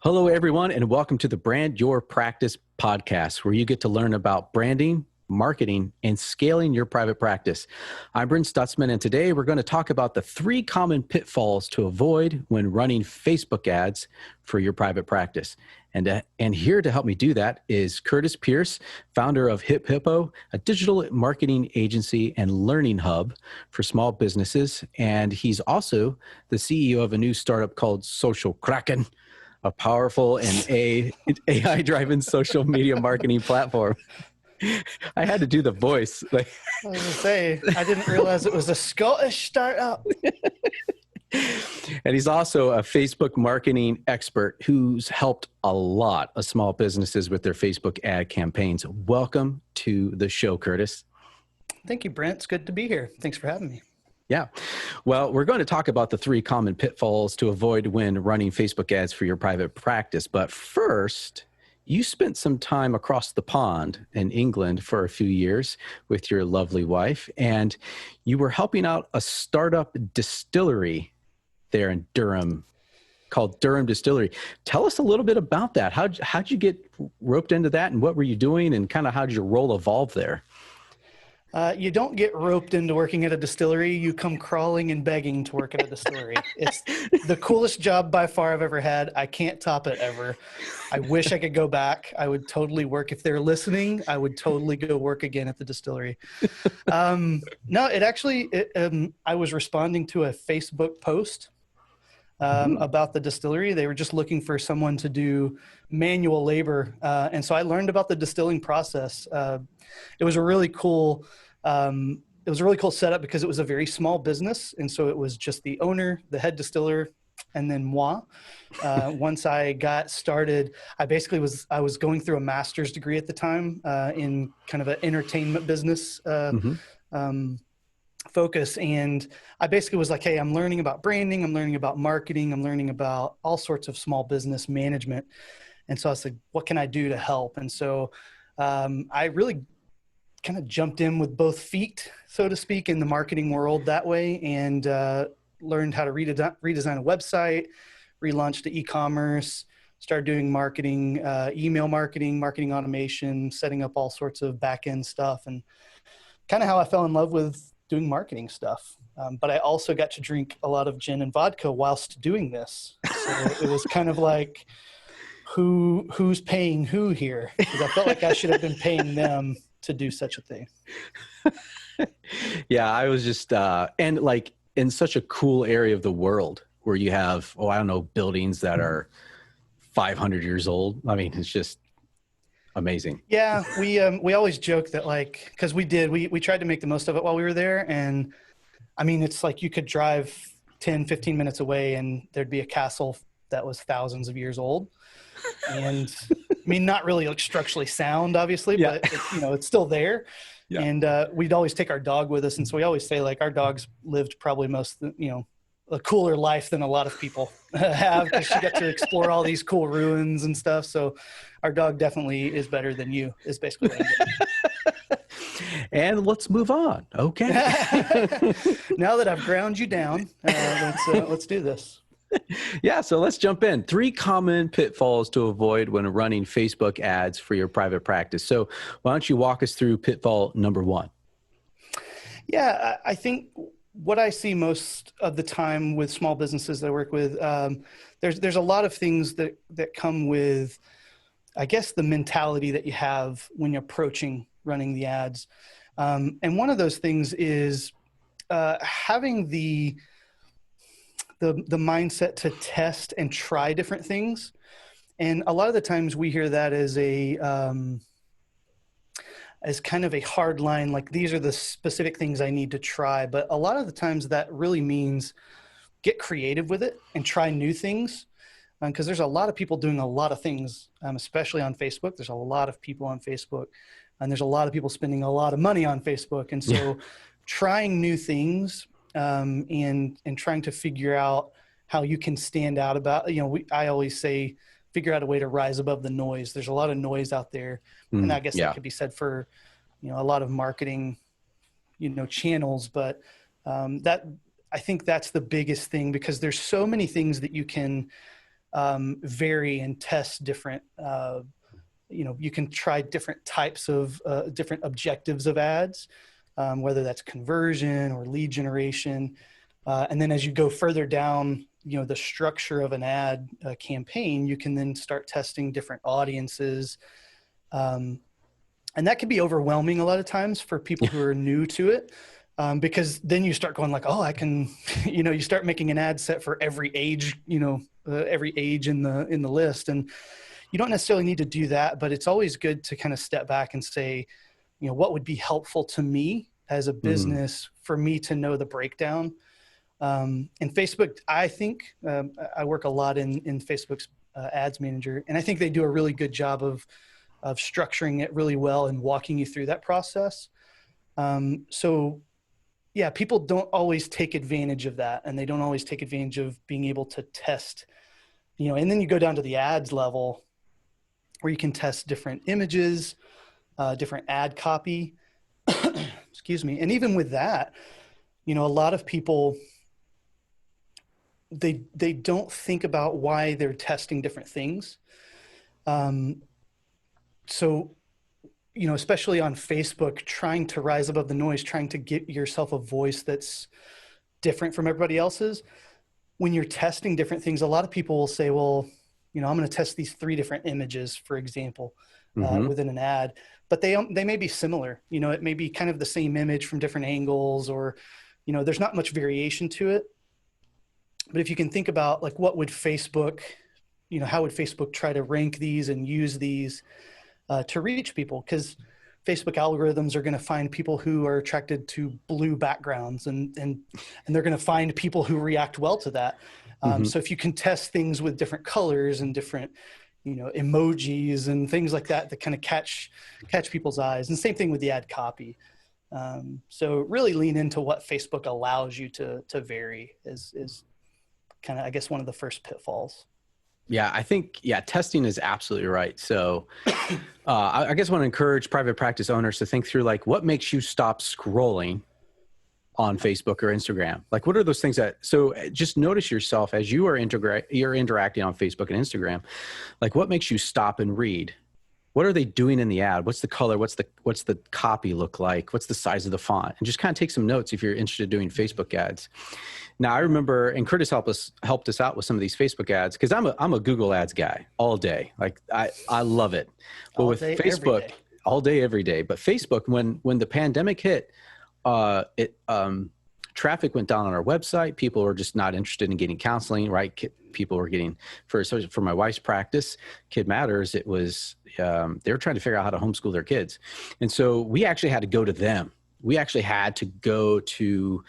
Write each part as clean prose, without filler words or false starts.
Hello, everyone, and welcome to the Brand Your Practice podcast, where you get to learn about branding, marketing, and scaling your private practice. I'm Brent Stutzman, and today we're going to talk about the 3 common pitfalls to avoid when running Facebook ads for your private practice. And here to help me do that is Curtis Pierce, founder of Hip Hippo, a digital marketing agency and learning hub for small businesses. And he's also the CEO of a new startup called Social Kraken, a powerful and AI-driven social media marketing platform. I had to do the voice. I was going to say, I didn't realize it was a Scottish startup. And he's also a Facebook marketing expert who's helped a lot of small businesses with their Facebook ad campaigns. Welcome to the show, Curtis. Thank you, Brent. It's good to be here. Thanks for having me. Yeah. Well, we're going to talk about the 3 common pitfalls to avoid when running Facebook ads for your private practice. But first, you spent some time across the pond in England for a few years with your lovely wife, and you were helping out a startup distillery there in Durham called Durham Distillery. Tell us a little bit about that. How'd you get roped into that, and what were you doing, and kind of how'd your role evolve there? You don't get roped into working at a distillery. You come crawling and begging to work at a distillery. It's the coolest job by far I've ever had. I can't top it ever. I wish I could go back. I would totally work. If they're listening, I would totally go work again at the distillery. No, I was responding to a Facebook post about the distillery. They were just looking for someone to do manual labor. And so I learned about the distilling process. It was a really cool setup because it was a very small business. And so it was just the owner, the head distiller, and then moi. Once I got started, I was going through a master's degree at the time in kind of an entertainment business focus. And I basically was like, hey, I'm learning about branding. I'm learning about marketing. I'm learning about all sorts of small business management. And so I was like, what can I do to help? And so I really kind of jumped in with both feet, so to speak, in the marketing world that way, and learned how to redesign a website, relaunched the e-commerce, started doing marketing, email marketing, marketing automation, setting up all sorts of back-end stuff, and kind of how I fell in love with doing marketing stuff. But I also got to drink a lot of gin and vodka whilst doing this. So it was kind of like, who's paying who here? Because I felt like I should have been paying them to do such a thing. Yeah, I was just, and like in such a cool area of the world where you have, buildings that are 500 years old. I mean, it's just amazing. Yeah, we always joke that because we tried to make the most of it while we were there. And I mean, it's like you could drive 10, 15 minutes away and there'd be a castle that was thousands of years old. And I mean, not really like structurally sound, obviously, but it's still there. Yeah. And we'd always take our dog with us. And so we always say our dogs lived probably a cooler life than a lot of people have, because she got to explore all these cool ruins and stuff. So our dog definitely is better than you, is basically what I'm getting. And let's move on. Okay. Now that I've ground you down, let's do this. Yeah, so let's jump in. 3 common pitfalls to avoid when running Facebook ads for your private practice. So why don't you walk us through pitfall number 1? Yeah, I think what I see most of the time with small businesses that I work with, there's a lot of things that come with, I guess, the mentality that you have when you're approaching running the ads. And one of those things is having the mindset to test and try different things. And a lot of the times we hear that as as kind of a hard line, like these are the specific things I need to try. But a lot of the times that really means get creative with it and try new things. Because there's a lot of people doing a lot of things, especially on Facebook. There's a lot of people on Facebook, and there's a lot of people spending a lot of money on Facebook. And so trying new things, and trying to figure out how you can stand out about, I always say, figure out a way to rise above the noise. There's a lot of noise out there. And I guess that could be said for, a lot of marketing, channels, but I think that's the biggest thing, because there's so many things that you can vary and test different, you can try different types of different objectives of ads, whether that's conversion or lead generation. And then as you go further down, the structure of an ad campaign, you can then start testing different audiences. And that can be overwhelming a lot of times for people who are new to it. Because then you start going like, oh, I can, you start making an ad set for every age, every age in the list. And you don't necessarily need to do that, but it's always good to kind of step back and say, what would be helpful to me as a business for me to know the breakdown. And Facebook, I think, I work a lot in Facebook's ads manager, and I think they do a really good job of structuring it really well and walking you through that process. So yeah, people don't always take advantage of that, and they don't always take advantage of being able to test, and then you go down to the ads level where you can test different images, different ad copy, excuse me. And even with that, a lot of people, they don't think about why they're testing different things. So, especially on Facebook, trying to rise above the noise, trying to get yourself a voice that's different from everybody else's. When you're testing different things, a lot of people will say, well, I'm going to test these 3 different images, for example, within an ad, but they may be similar. It may be kind of the same image from different angles, or, there's not much variation to it. But if you can think about like, what would Facebook, how would Facebook try to rank these and use these to reach people? Because Facebook algorithms are going to find people who are attracted to blue backgrounds, and they're going to find people who react well to that. So if you can test things with different colors and different, emojis and things like that, that kind of catch people's eyes. And same thing with the ad copy. So really lean into what Facebook allows you to vary is kind of, I guess, one of the first pitfalls. Yeah, I think, testing is absolutely right. So I guess I want to encourage private practice owners to think through, like, what makes you stop scrolling on Facebook or Instagram? Like, what are those things so just notice yourself as you're interacting on Facebook and Instagram, like, what makes you stop and read? What are they doing in the ad? What's the color? What's the copy look like? What's the size of the font? And just kind of take some notes if you're interested in doing Facebook ads. Now, I remember, and Curtis helped us out with some of these Facebook ads, because I'm a Google Ads guy all day. Like, I love it. But with Facebook, all day, every day. But Facebook, when the pandemic hit, traffic went down on our website. People were just not interested in getting counseling, right? People were getting, for my wife's practice, Kid Matters, it was, they were trying to figure out how to homeschool their kids. And so we actually had to go to them. We actually had to go to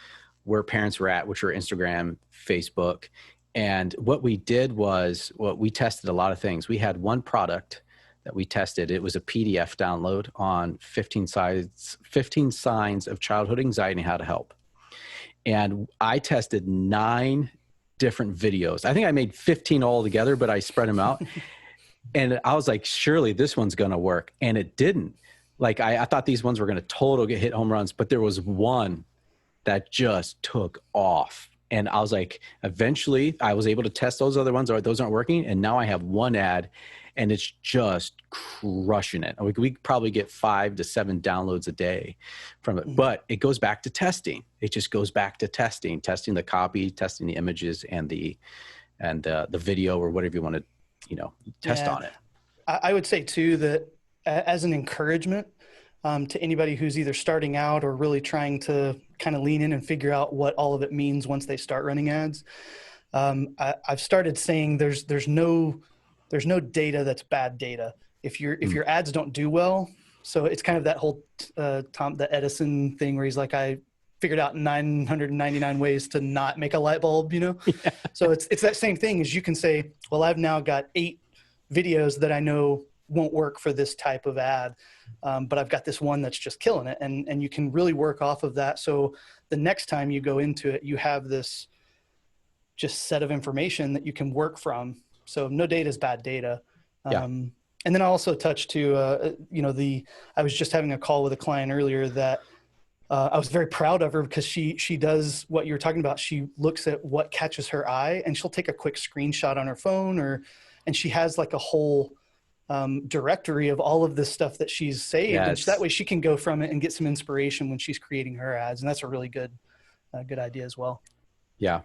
where parents were at, which were Instagram, Facebook. And what we did was, we tested a lot of things. We had one product that we tested. It was a PDF download on 15 signs of childhood anxiety and how to help. And I tested 9 different videos. I think I made 15 all together, but I spread them out. And I was like, surely this one's going to work. And it didn't. Like, I thought these ones were going to get hit home runs, but there was one that just took off. And I was like, eventually I was able to test those other ones, or those aren't working. And now I have one ad, and it's just crushing it. We probably get 5 to 7 downloads a day from it, but it goes back to testing. It just goes back to testing the copy, testing the images and the video, or whatever you want to, test on it. I would say too, that as an encouragement to anybody who's either starting out or really trying to kind of lean in and figure out what all of it means once they start running ads, I've started saying there's no data that's bad data. If your ads don't do well, so it's kind of that whole the Edison thing where he's like, I figured out 999 ways to not make a light bulb, Yeah. So it's that same thing as you can say, well, I've now got 8 videos that I know won't work for this type of ad, but I've got this one that's just killing it, and you can really work off of that. So the next time you go into it, you have this just set of information that you can work from. So no data is bad data. And then I also touched to, I was just having a call with a client earlier that I was very proud of her because she does what you're talking about. She looks at what catches her eye, and she'll take a quick screenshot on her phone, and she has like a whole directory of all of this stuff that she's saved, and that way she can go from it and get some inspiration when she's creating her ads. And that's a really good idea as well. Yeah.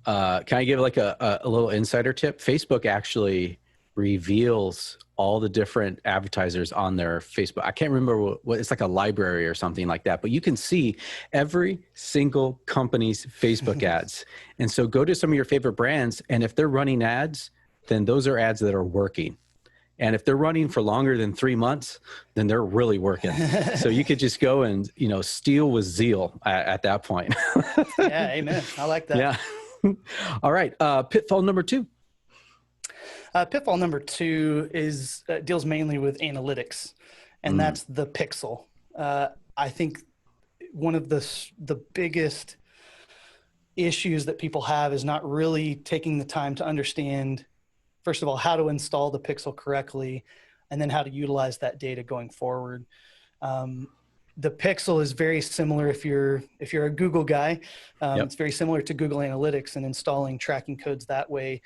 Can I give like a little insider tip? Facebook actually reveals all the different advertisers on their Facebook. I can't remember what it's like, a library or something like that, but you can see every single company's Facebook ads. And so go to some of your favorite brands, and if they're running ads, then those are ads that are working. And if they're running for longer than 3 months, then they're really working. So you could just go and, steal with zeal at that point. Yeah, amen. I like that. Yeah. All right. Pitfall number 2. Pitfall number 2 is deals mainly with analytics, and that's the pixel. I think one of the biggest issues that people have is not really taking the time to understand, first of all, how to install the pixel correctly, and then how to utilize that data going forward. The pixel is very similar if you're a Google guy. It's very similar to Google Analytics and installing tracking codes that way.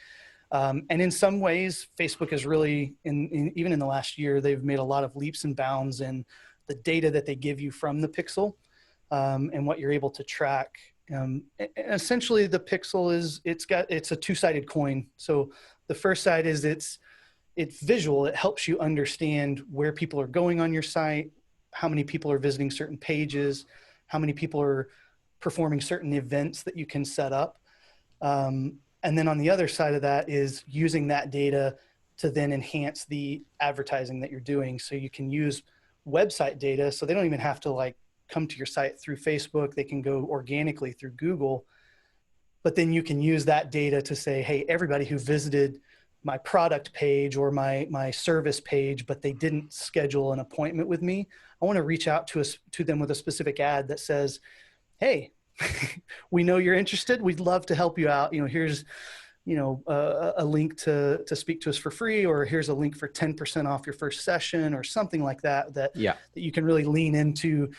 And in some ways, Facebook is really, even in the last year, they've made a lot of leaps and bounds in the data that they give you from the pixel, and what you're able to track. And essentially, the pixel it's a two-sided coin. So the first side is it's visual. It helps you understand where people are going on your site, how many people are visiting certain pages, how many people are performing certain events that you can set up. And then on the other side of that is using that data to then enhance the advertising that you're doing. So you can use website data. So they don't even have to come to your site through Facebook. They can go organically through Google. But then you can use that data to say, hey, everybody who visited my product page or my service page, but they didn't schedule an appointment with me, I want to reach out to them with a specific ad that says, hey, we know you're interested. We'd love to help you out. Here's, a link to speak to us for free, or here's a link for 10% off your first session, or something like that, that you can really lean into,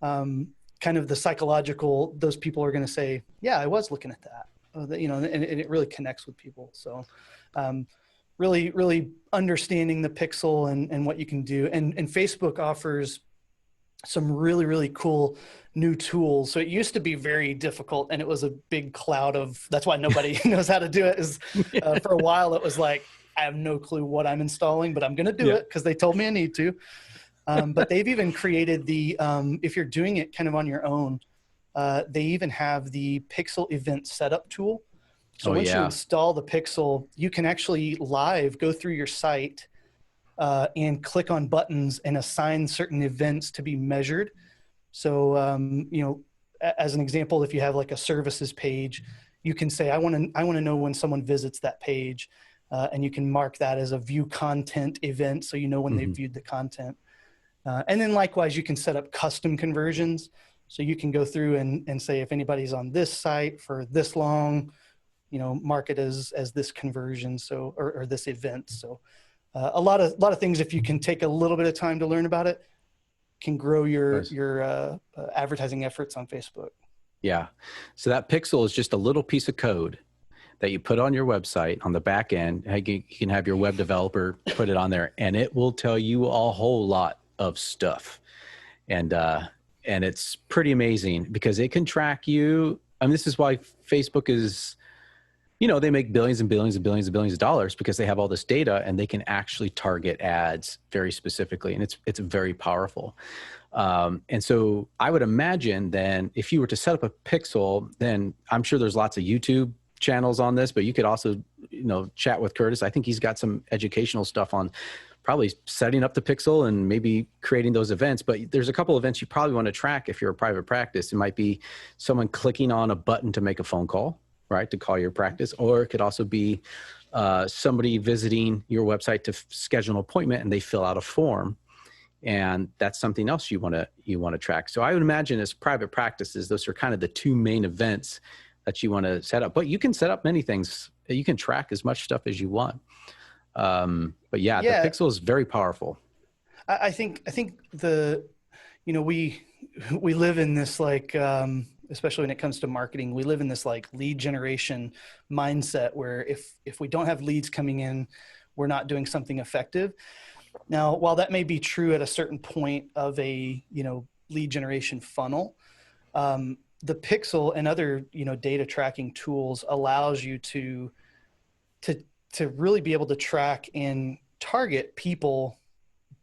kind of the psychological. Those people are going to say, yeah, I was looking at that, and it really connects with people. So, really, really understanding the pixel and what you can do. And Facebook offers some really, really cool new tools. So it used to be very difficult, and it was a big cloud of, that's why nobody knows how to do it, is for a while it was like, I have no clue what I'm installing, but I'm going to do it because they told me I need to. But they've even created if you're doing it kind of on your own, they even have the Pixel Event Setup tool. So once you install the Pixel, you can actually live go through your site and click on buttons and assign certain events to be measured. So, as an example, if you have like a services page, you can say, I want to know when someone visits that page, and you can mark that as a view content event, so you know when they viewed the content. And then likewise, you can set up custom conversions. So you can go through and say, if anybody's on this site for this long, mark it as this conversion, so or this event. So a lot of things, if you can take a little bit of time to learn about it, can grow your advertising efforts on Facebook. Yeah. So that pixel is just a little piece of code that you put on your website on the back end. You can have your web developer put it on there, and it will tell you a whole lot of stuff. And it's pretty amazing because it can track you. I mean, this is why Facebook is, they make billions and billions and billions and billions of dollars, because they have all this data and they can actually target ads very specifically. And it's very powerful. And so I would imagine then if you were to set up a pixel, then I'm sure there's lots of YouTube channels on this, but you could also, chat with Curtis. I think he's got some educational stuff on probably setting up the pixel and maybe creating those events. But there's a couple events you probably want to track if you're a private practice. It might be someone clicking on a button to make a phone call, right, to call your practice, or it could also be somebody visiting your website to schedule an appointment and they fill out a form, and that's something else you want to track. So I would imagine as private practices, those are kind of the two main events that you want to set up. But you can set up many things. You can track as much stuff as you want. But the pixel is very powerful. I think we we live in this like, especially when it comes to marketing, we live in this like lead generation mindset where if we don't have leads coming in, we're not doing something effective. Now, while that may be true at a certain point of a, lead generation funnel, the Pixel and other, data tracking tools allows you to really be able to track and target people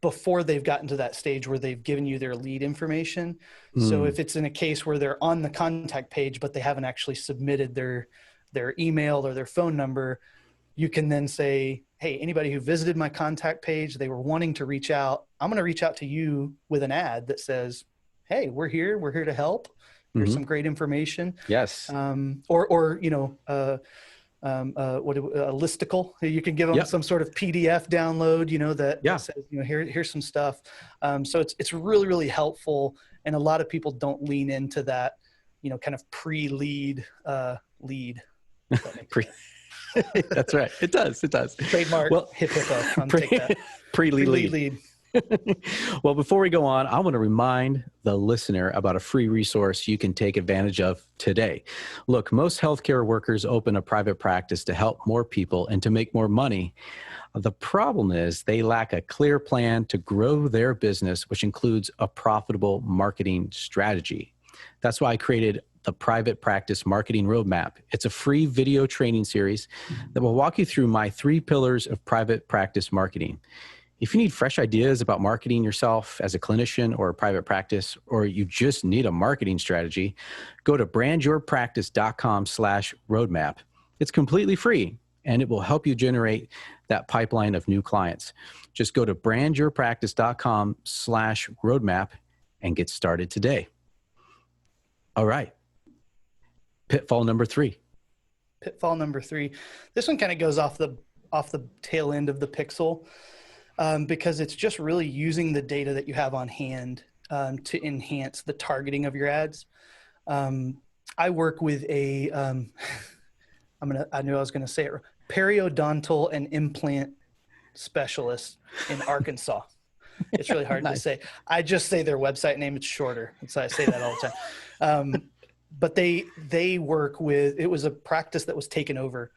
before they've gotten to that stage where they've given you their lead information. So if it's in a case where they're on the contact page, but they haven't actually submitted their email or their phone number, you can then say, hey, anybody who visited my contact page, they were wanting to reach out. I'm going to reach out to you with an ad that says, hey, we're here to help. Here's some great information. Yes. A listicle. You can give them some sort of PDF download, that says, here's some stuff. So it's really, really helpful. And a lot of people don't lean into that, kind of pre-lead lead. That's right. It does. Trademark. Well, hip hippo. Take that. Pre-lead lead. Well, before we go on, I want to remind the listener about a free resource you can take advantage of today. Look, most healthcare workers open a private practice to help more people and to make more money. The problem is they lack a clear plan to grow their business, which includes a profitable marketing strategy. That's why I created the Private Practice Marketing Roadmap. It's a free video training series that will walk you through my 3 pillars of private practice marketing. If you need fresh ideas about marketing yourself as a clinician or a private practice, or you just need a marketing strategy, go to brandyourpractice.com/roadmap. It's completely free, and it will help you generate that pipeline of new clients. Just go to brandyourpractice.com/roadmap and get started today. All right. Pitfall number 3. Pitfall number 3. This one kind of goes off the tail end of the Pixel. Because it's just really using the data that you have on hand to enhance the targeting of your ads. I work with a, I knew I was going to say it, periodontal and implant specialist in Arkansas. It's really hard to say. I just say their website name. It's shorter. And so I say that all the time. But they work with, it was a practice that was taken over.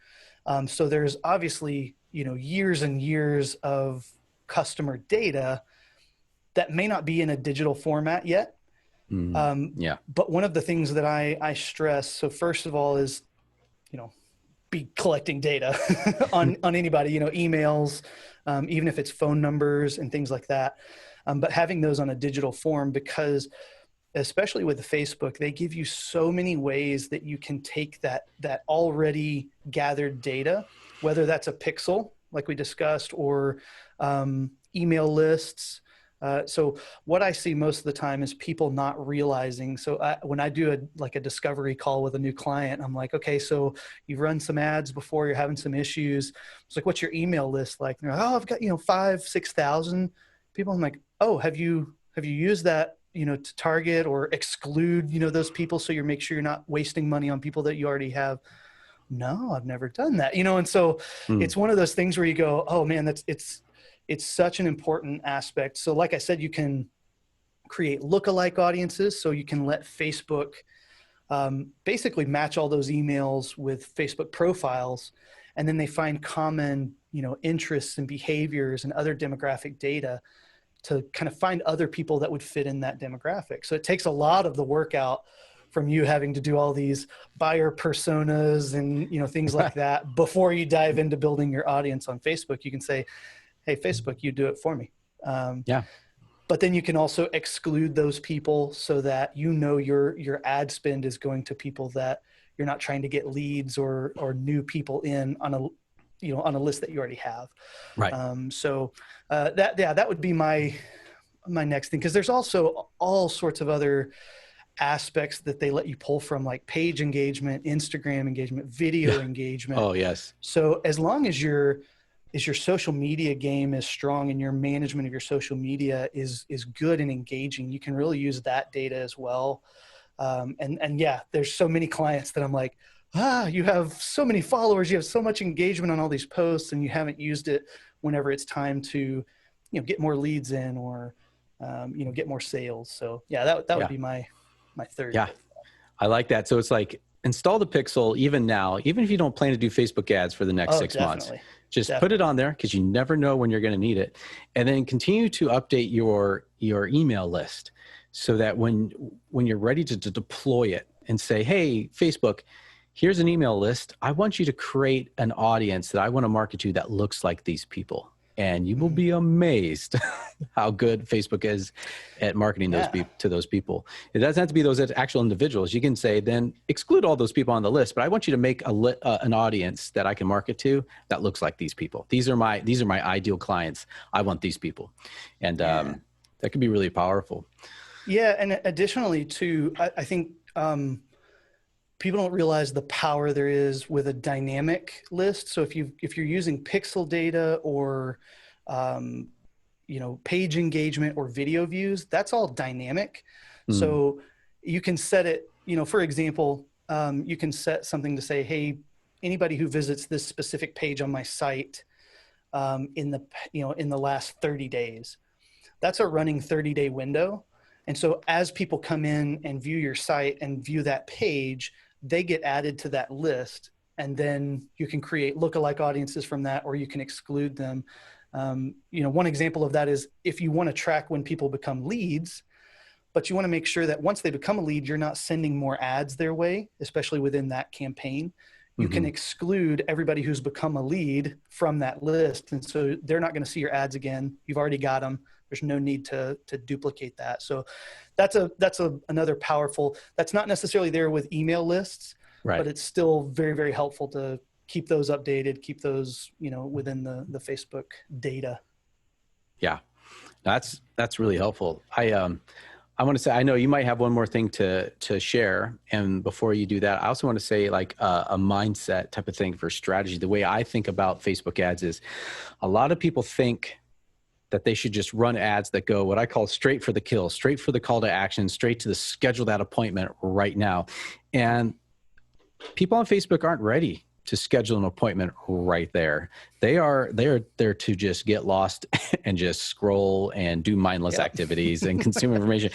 So there's obviously, years and years of customer data that may not be in a digital format yet. But one of the things that I stress, so first of all is, be collecting data on anybody, emails, even if it's phone numbers and things like that. But having those on a digital form, because especially with Facebook, they give you so many ways that you can take that already gathered data, whether that's a pixel, like we discussed, or email lists. So what I see most of the time is people not realizing. So when I do a discovery call with a new client, I'm like, okay, so you've run some ads before, you're having some issues. It's like, what's your email list like? And they're like, oh, I've got, 5,000-6,000 people. I'm like, oh, have you used that, to target or exclude, those people, so you make sure you're not wasting money on people that you already have? No, I've never done that, and so it's one of those things where you go, oh man, it's such an important aspect. So like I said, you can create lookalike audiences. So you can let Facebook basically match all those emails with Facebook profiles, and then they find common, interests and behaviors and other demographic data to kind of find other people that would fit in that demographic. So it takes a lot of the work out from you having to do all these buyer personas and, things like that before you dive into building your audience on Facebook. You can say, hey, Facebook, you do it for me. But then you can also exclude those people so that your ad spend is going to people that you're not trying to get leads or new people in on a list that you already have. Right. That would be my next thing, because there's also all sorts of other aspects that they let you pull from, like page engagement, Instagram engagement, video engagement. Oh, yes. So as long as your social media game is strong and your management of your social media is good and engaging, you can really use that data as well. There's so many clients that I'm like, you have so many followers, you have so much engagement on all these posts, and you haven't used it whenever it's time to, get more leads in, or, get more sales. So yeah, that would be my third. Yeah. I like that. So it's like install the Pixel even now, even if you don't plan to do Facebook ads for the next 6 months, just put it on there because you never know when you're going to need it. And then continue to update your email list so that when you're ready to deploy it and say, hey, Facebook, here's an email list. I want you to create an audience that I want to market to that looks like these people. And you will be amazed how good Facebook is at marketing to those people. It doesn't have to be those actual individuals. You can say, then exclude all those people on the list, but I want you to make an audience that I can market to that looks like these people. These are my ideal clients. I want these people. And that can be really powerful. Yeah. And additionally too, I think people don't realize the power there is with a dynamic list. So if you're using pixel data or, page engagement or video views, that's all dynamic. So you can set it, for example, you can set something to say, hey, anybody who visits this specific page on my site, in the last 30 days, that's a running 30-day window. And so as people come in and view your site and view that page, they get added to that list, and then you can create lookalike audiences from that, or you can exclude them. One example of that is if you want to track when people become leads, but you want to make sure that once they become a lead, you're not sending more ads their way, especially within that campaign. You can exclude everybody who's become a lead from that list. And so they're not going to see your ads again. You've already got them. There's no need to duplicate that. So that's another powerful, that's not necessarily there with email lists, but it's still very, very helpful to keep those updated, keep those, within the Facebook data. Yeah, that's really helpful. I want to say, I know you might have one more thing to share. And before you do that, I also want to say like a mindset type of thing for strategy. The way I think about Facebook ads is a lot of people think that they should just run ads that go what I call straight for the kill, straight for the call to action, straight to the schedule that appointment right now. And people on Facebook aren't ready to schedule an appointment right there. They are there to just get lost and just scroll and do mindless activities and consume information.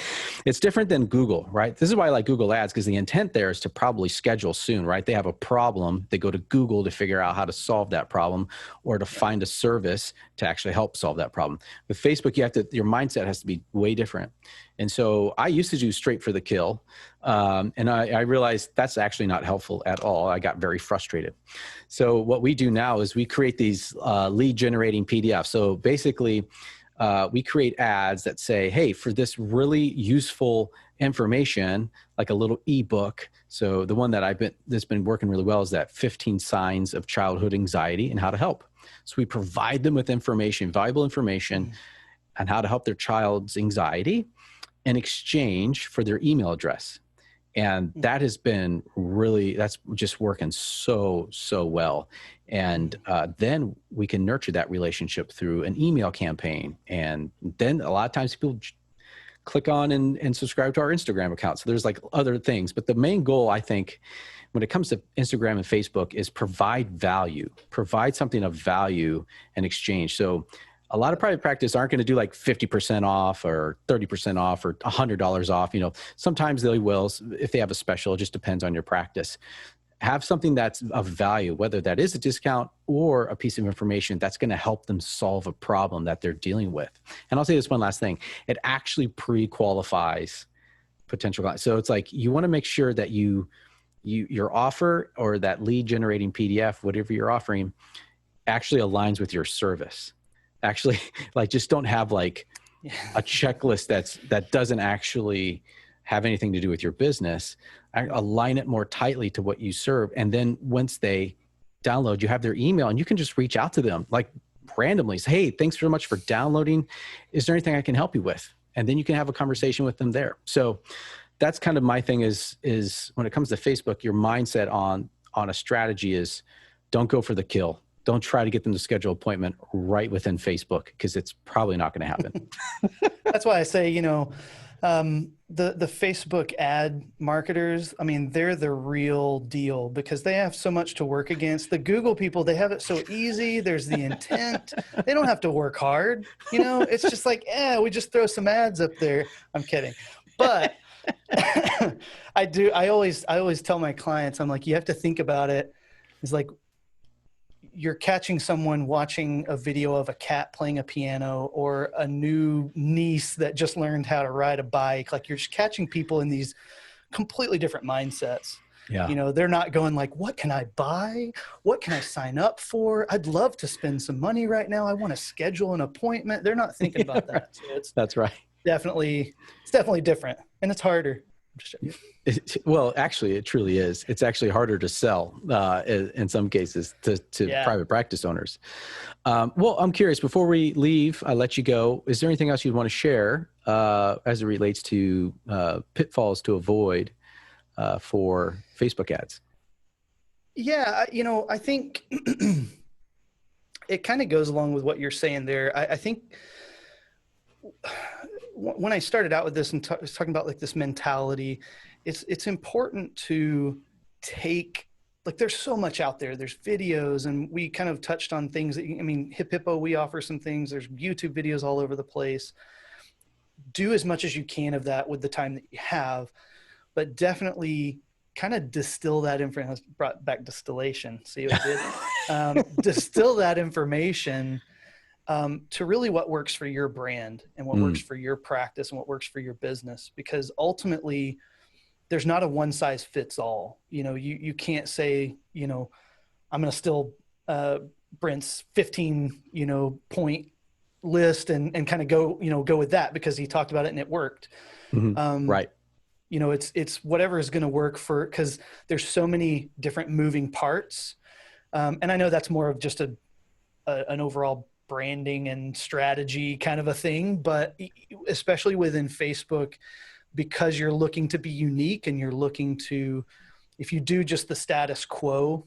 It's different than Google, right? This is why I like Google Ads, because the intent there is to probably schedule soon, right? They have a problem. They go to Google to figure out how to solve that problem or to find a service to actually help solve that problem. With Facebook, your mindset has to be way different. And so I used to do straight for the kill. And I realized that's actually not helpful at all. I got very frustrated. So what we do now is we create these lead generating PDFs. So basically, we create ads that say, hey, for this really useful information, like a little ebook. So the one that's been working really well is that 15 signs of childhood anxiety and how to help. So we provide them with information, valuable information on how to help their child's anxiety in exchange for their email address. And that has been that's just working so well. And then we can nurture that relationship through an email campaign. And then a lot of times people click on and subscribe to our Instagram account. So there's like other things. But the main goal, I think, when it comes to Instagram and Facebook is provide value, provide something of value in exchange. So a lot of private practice aren't going to do like 50% off or 30% off or $100 off. Sometimes they will if they have a special. It just depends on your practice. Have something that's of value, whether that is a discount or a piece of information that's going to help them solve a problem that they're dealing with. And I'll say this one last thing. It actually pre-qualifies potential clients. So it's like you want to make sure that your offer or that lead generating PDF, whatever you're offering, actually aligns with your service. Actually, like just don't have like a checklist that doesn't actually have anything to do with your business. Align it more tightly to what you serve. And then once they download, you have their email and you can just reach out to them like randomly. Say, hey, thanks very much for downloading. Is there anything I can help you with? And then you can have a conversation with them there. So that's kind of my thing is when it comes to Facebook, your mindset on a strategy is don't go for the kill. Don't try to get them to schedule an appointment right within Facebook because it's probably not going to happen. That's why I say, The Facebook ad marketers, I mean, they're the real deal because they have so much to work against. The Google people, they have it so easy. There's the intent. They don't have to work hard. You know, it's just like, we just throw some ads up there. I'm kidding. But I always tell my clients, I'm like, you have to think about it. It's like, you're catching someone watching a video of a cat playing a piano or a new niece that just learned how to ride a bike. Like, you're just catching people in these completely different mindsets. Yeah. You know, they're not going like, what can I buy? What can I sign up for? I'd love to spend some money right now. I want to schedule an appointment. They're not thinking about that. So That's right. it's definitely different, and it's harder. Well, actually, it truly is. It's actually harder to sell in some cases to private practice owners. Well, I'm curious, before we leave, I let you go. Is there anything else you'd want to share as it relates to pitfalls to avoid for Facebook ads? Yeah, you know, I think it kind of goes along with what you're saying there. I think when I started out with this and was talking about like this mentality, it's important to take, like, there's so much out there. There's videos, and we kind of touched on things that, I mean, Hip Hippo, we offer some things. There's YouTube videos all over the place. Do as much as you can of that with the time that you have, but definitely kind of distill that information. Brought back distillation. See what I did? Distill that information to really what works for your brand and what works for your practice and what works for your business, because ultimately there's not a one size fits all. You know, you can't say, you know, I'm going to steal Brent's 15, you know, point list and kind of go with that because he talked about it and it worked. Right. You know, it's whatever is going to work for, because there's so many different moving parts. And I know that's more of just an overall branding and strategy kind of a thing, but especially within Facebook, because you're looking to be unique and you're looking to, if you do just the status quo,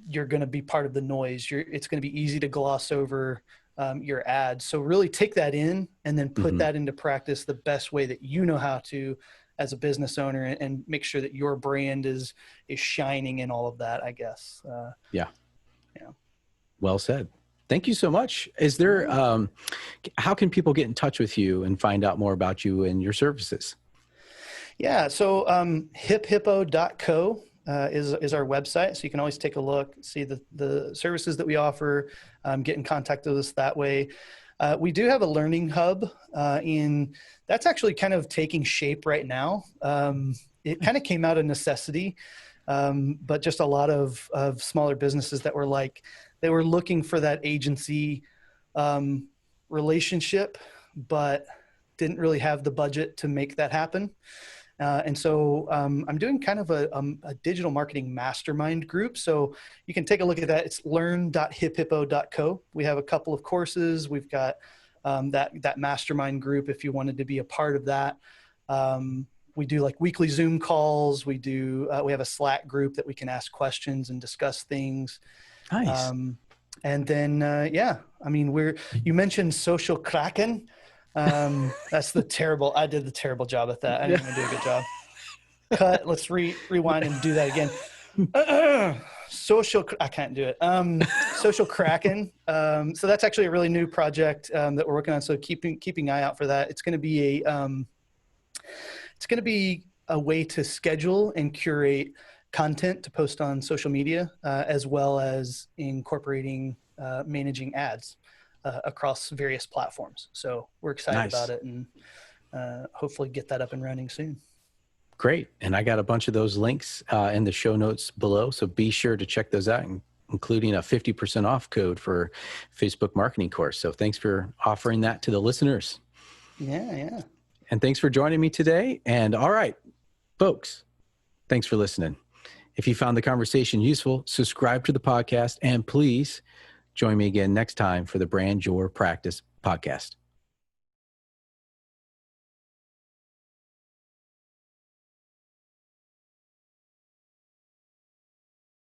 you're going to be part of the noise. It's going to be easy to gloss over your ads. So really take that in and then put that into practice the best way that you know how to as a business owner, and make sure that your brand is shining in all of that, I guess. Yeah. Well said. Thank you so much. Is there, how can people get in touch with you and find out more about you and your services? Yeah. So hiphippo.co is our website. So you can always take a look, see the services that we offer, get in contact with us that way. We do have a learning hub that's actually kind of taking shape right now. It kind of came out of necessity, but just a lot of smaller businesses that were like, they were looking for that agency relationship, but didn't really have the budget to make that happen. And so I'm doing kind of a digital marketing mastermind group. So you can take a look at that. It's learn.hiphippo.co. We have a couple of courses. We've got that mastermind group if you wanted to be a part of that. We do like weekly Zoom calls. We have a Slack group that we can ask questions and discuss things. Nice. And then, I mean, you mentioned social kraken. That's I did the terrible job at that. I didn't even do a good job. Cut. Let's rewind and do that again. I can't do it. Social kraken. So that's actually a really new project that we're working on. So keeping an eye out for that. It's going to be a way to schedule and curate content to post on social media, as well as incorporating managing ads across various platforms. So we're excited about it, and hopefully get that up and running soon. Great. And I got a bunch of those links in the show notes below. So be sure to check those out, including a 50% off code for Facebook marketing course. So thanks for offering that to the listeners. Yeah. And thanks for joining me today. And all right, folks, thanks for listening. If you found the conversation useful, subscribe to the podcast, and please join me again next time for the Brand Your Practice podcast.